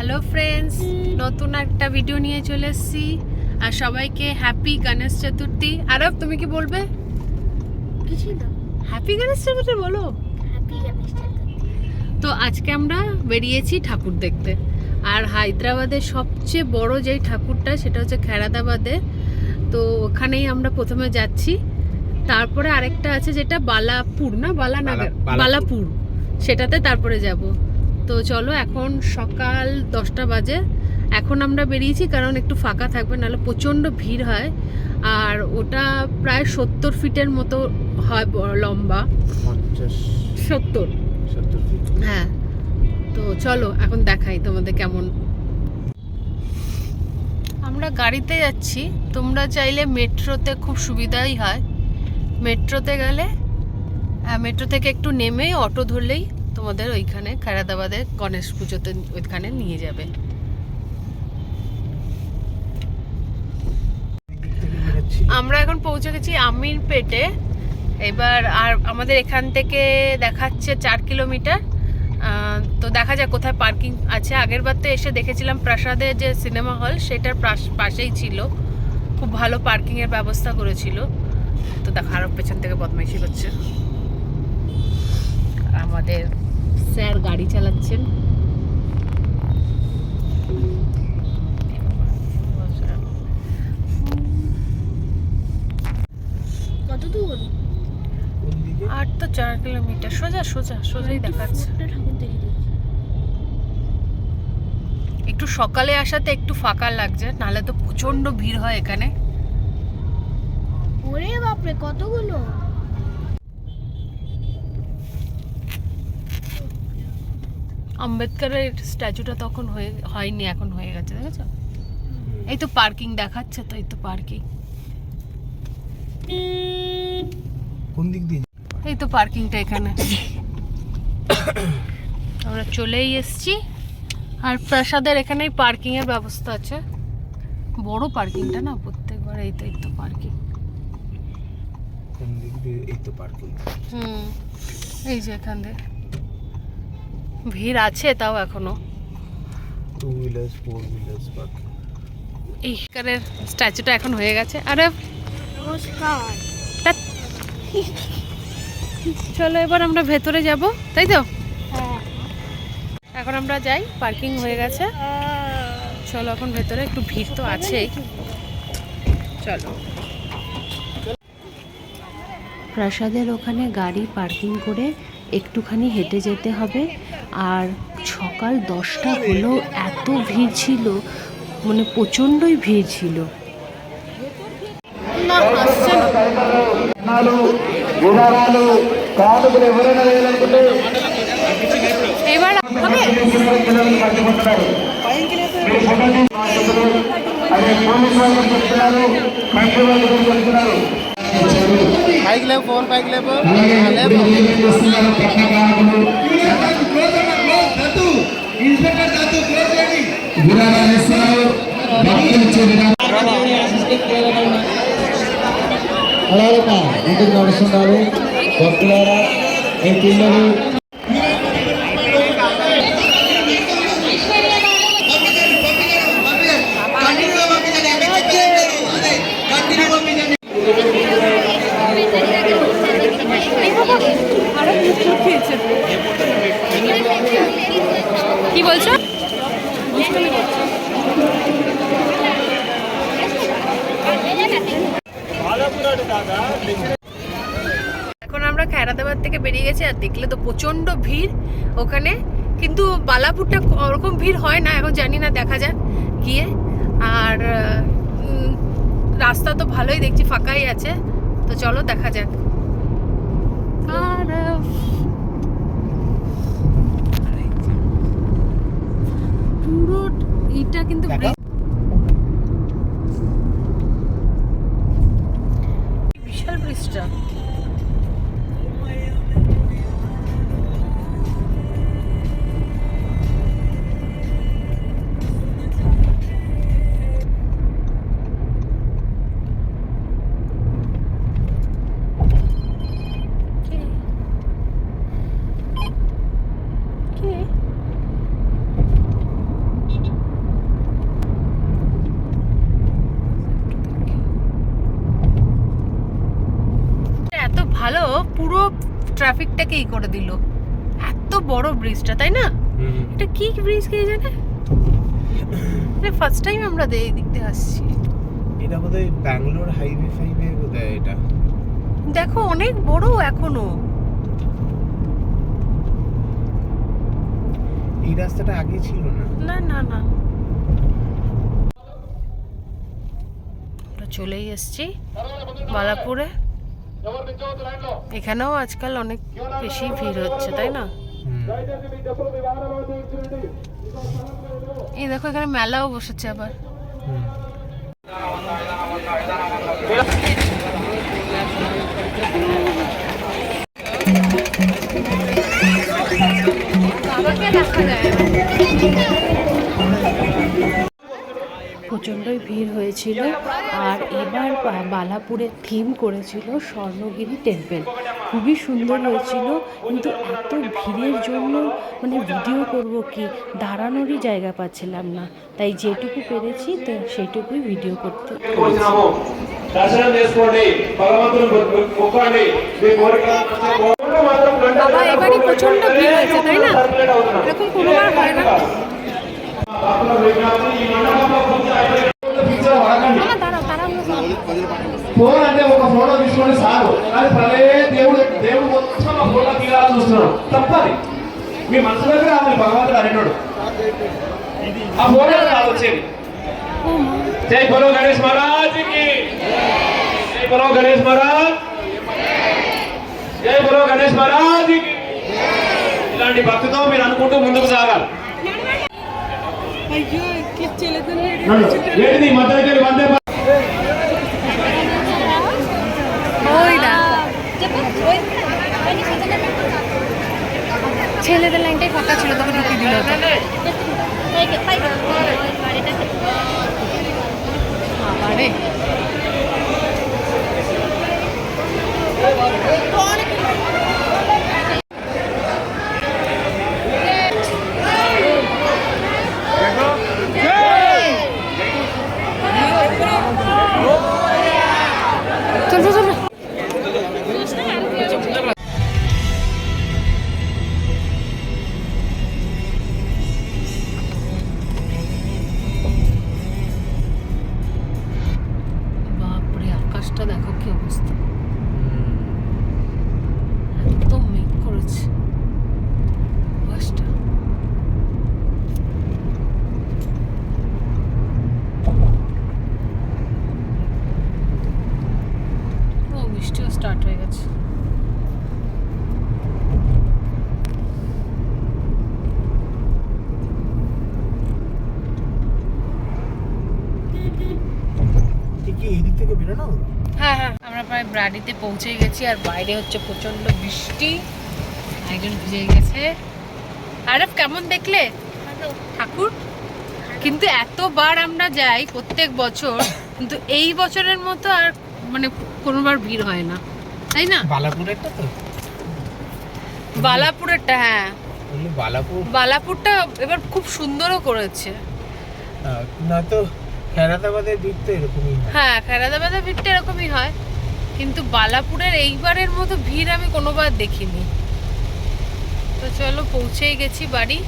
Hello friends, নতুন একটা video নিয়ে চলে এসেছি আর সবাইকে হ্যাপি গণেশ চতুর্থী। আরব তুমি কি বলবে? কিছু না, হ্যাপি গণেশ চতুর্থী বলো। হ্যাপি গণেশ চতুর্থী। তো আজকে আমরা বেরিয়েছি ঠাকুর দেখতে। আর হায়দ্রাবাদের সবচেয়ে বড় যেই ঠাকুরটা সেটা হচ্ছে খেরাদাবাদে। তো ওখানেই আমরা প্রথমে যাচ্ছি, তারপরে আরেকটা আছে যেটা বালাপুর না বালানাগার, বালাপুর, সেটাতে তারপরে যাব। তো চলো, এখন সকাল 10টা বাজে। এখন আমরা বেরিয়েছি কারণ একটু ফাঁকা থাকবে, নাহলে প্রচণ্ড ভিড় হয়। আর ওটা প্রায় 70 ফিটের মতো হয় লম্বা, 70 ফিট। হ্যাঁ। তো চলো এখন দেখাই তোমাদের কেমন। আমরা গাড়িতে যাচ্ছি, তোমরা চাইলে মেট্রোতে খুব সুবিধাই হয়। মেট্রোতে গেলে মেট্রো থেকে একটু নেমে অটো ধরলেই তোমাদের ওইখানে খেরাদাবাদের গণেশ পুজোতে ওইখানে নিয়ে যাবে। আমরা এখন পৌঁছে গেছি আমিরপেটে। এবার আর আমাদের এখান থেকে দেখাচ্ছে 4 কিলোমিটার। তো দেখা যাক কোথায় পার্কিং আছে। আগের বার তো এসে দেখেছিলাম প্রাসাদের যে সিনেমা হল সেটার পাশেই ছিল, খুব ভালো পার্কিংয়ের ব্যবস্থা করেছিল। তো দেখা, আরও পেছন থেকে বদমাইশি করছে। আমাদের স্যার গাড়ি চালাচ্ছেন। কত দূর? আর তো 4 কিলোমিটার, সোজা সোজা সোজাই দেখাচ্ছে। ঠাকুর দেখে দিচ্ছি। একটু সকালে আসাতে একটু ফাঁকা লাগছে, নাহলে তো প্রচন্ড ভিড় হয় এখানে। ওরে বাপরে, কতগুলো! আম্বেদকরের স্ট্যাচুটা তখন হয়নি, এখন হয়ে গেছে, দেখেছো? এই তো পার্কিং দেখাচ্ছে, তো এই তো পার্কিং, কোন দিক দিয়ে? এই তো পার্কিংটা এখানে। আমরা চলেই এসেছি। আর প্রাসাদের এখানেই পার্কিং এর ব্যবস্থা আছে, বড় পার্কিংটা না প্রত্যেকবার। এই তো পার্কিং। কোন দিক দিয়ে? এই তো পার্কিং। এই যে এখান দিয়ে ভিড় আছে, তাও এখনো। 2 হুইলার্স 4 হুইলার্স পার্কিং। এইখানের স্ট্যাচুটা এখন হয়ে গেছে। আরে নমস্কার। চলো এবার আমরা ভেতরে যাব, তাই তো? হ্যাঁ। এখন আমরা যাই, পার্কিং হয়ে গেছে। চলো এখন ভেতরে, একটু ভিড় তো আছেই। চলো। প্রাসাদের ওখানে গাড়ি পার্কিং করে একটুখানি হেঁটে যেতে হবে। আর সকাল 10টা হলেও এত ভিড় ছিল, মানে প্রচণ্ডই ভিড় ছিল। না, আসছে না। এবার হবে। పైకి లేవు, ఫోన్ పైకి లేవు. అలాగ ఇంటికి నడుస్తున్నారు భక్తులారా, ఈ పిల్లలు কি বলছো? এখন আমরা খেরাদাবাদ থেকে বেরিয়ে গেছি, আর দেখলে তো প্রচন্ড ভিড় ওখানে। কিন্তু বালাপুরটা ওরকম ভিড় হয় না, এখন জানি না, দেখা যাক গিয়ে। আর রাস্তা তো ভালোই দেখছি, ফাঁকাই আছে। তো চলো দেখা যাক। আর পুরো এটা কিন্তু বিশাল ব্রিজটা। ট্রাফিকটাকে ই করে দিল। এত বড় ব্রিজটা, তাই না? এটা কি ব্রিজ কে জানে? এটা ফার্স্ট টাইম আমরা এই দিক দিয়ে আসছি। এটা বোধহয় ব্যাঙ্গালোর হাইওয়ে বোধহয় এটা। দেখো অনেক বড় এখনো। এই রাস্তাটা আগে ছিল না। না না না, আমরা চলেই এসেছি বালাপুরে। এখানেও আজকাল অনেক বেশি ভিড় হচ্ছে, তাই না? এই দেখো এখানে মেলাও বসেছে আবার। প্রচণ্ডই ভিড় হয়েছিল। আর এবার বালাপুরের থিম করেছিল স্বর্ণগিরি টেম্পল। খুবই সুন্দর হয়েছিল, কিন্তু এত ভিড়ের জন্য মানে ভিডিও করব কি, দাঁড়ানোরই জায়গা পাচ্ছিলাম না। তাই যেটুকু পেরেছি তো সেইটুকুই ভিডিও করতে করেছি। বাবা, এবারই প্রচন্ড ভিড় হয়েছে, তাই না? এরকম কোনোবার হয় না। ఫోన్ అంటే ఒక ఫోటో తీసుకొని సారు, కానీ ప్రలే దేవుడు మొత్తం ఆ ఫోటో తీయాలని చూస్తున్నాడు. తప్పది, మీ మనసు దగ్గర రావాలి భగవంతుడు అనేటోడు. ఆ ఫోటో కాదు వచ్చేది. జై బలో గణేష్ మహారాజ్ కి, జై బలో గణేష్ మహారాజ్, జై బలో గణేష్ మహారాజ్ కి. ఇలాంటి భక్తితో మీరు అనుకుంటూ ముందుకు సాగాలి. ఏంటిది మధ్యలోకి వందే ছেলেদের লাইনটাই ফাঁকা ছিল, তোকে ঢুকিয়ে দিল। আরে চল চল চল। বাপরে, আকাশটা দেখো কি অবস্থা, একদম মেঘ করেছে আকাশটা। ও, বৃষ্টিও স্টার্ট হয়ে গেছে। কি এদিক থেকে বেরোনো? হ্যাঁ হ্যাঁ, আমরা প্রায় ব্রাডিতে পৌঁছে গেছি। আর বাইরে হচ্ছে প্রচন্ড বৃষ্টি, একজন ভিজে গেছে। আরব কেমন দেখলে ঠাকুর? কিন্তু এতবার আমরা যাই প্রত্যেক বছর, কিন্তু এই বছরের মতো আর মানে কোনোবার ভিড় হয় না, তাই না? বালাপুরেরটা তো, বালাপুরেরটা, হ্যাঁ বালাপুরটা এবার খুব সুন্দরও করেছে। না তো খেরাদাবাদের ভিড় তো এরকমই হয়। হ্যাঁ, খেরাদাবাদের ভিড়টা এরকমই হয়, কিন্তু বালাপুরের এইবারের মতো ভিড় আমি কোনোবার দেখিনি। তো চলো, পৌঁছেই গেছি বাড়ি।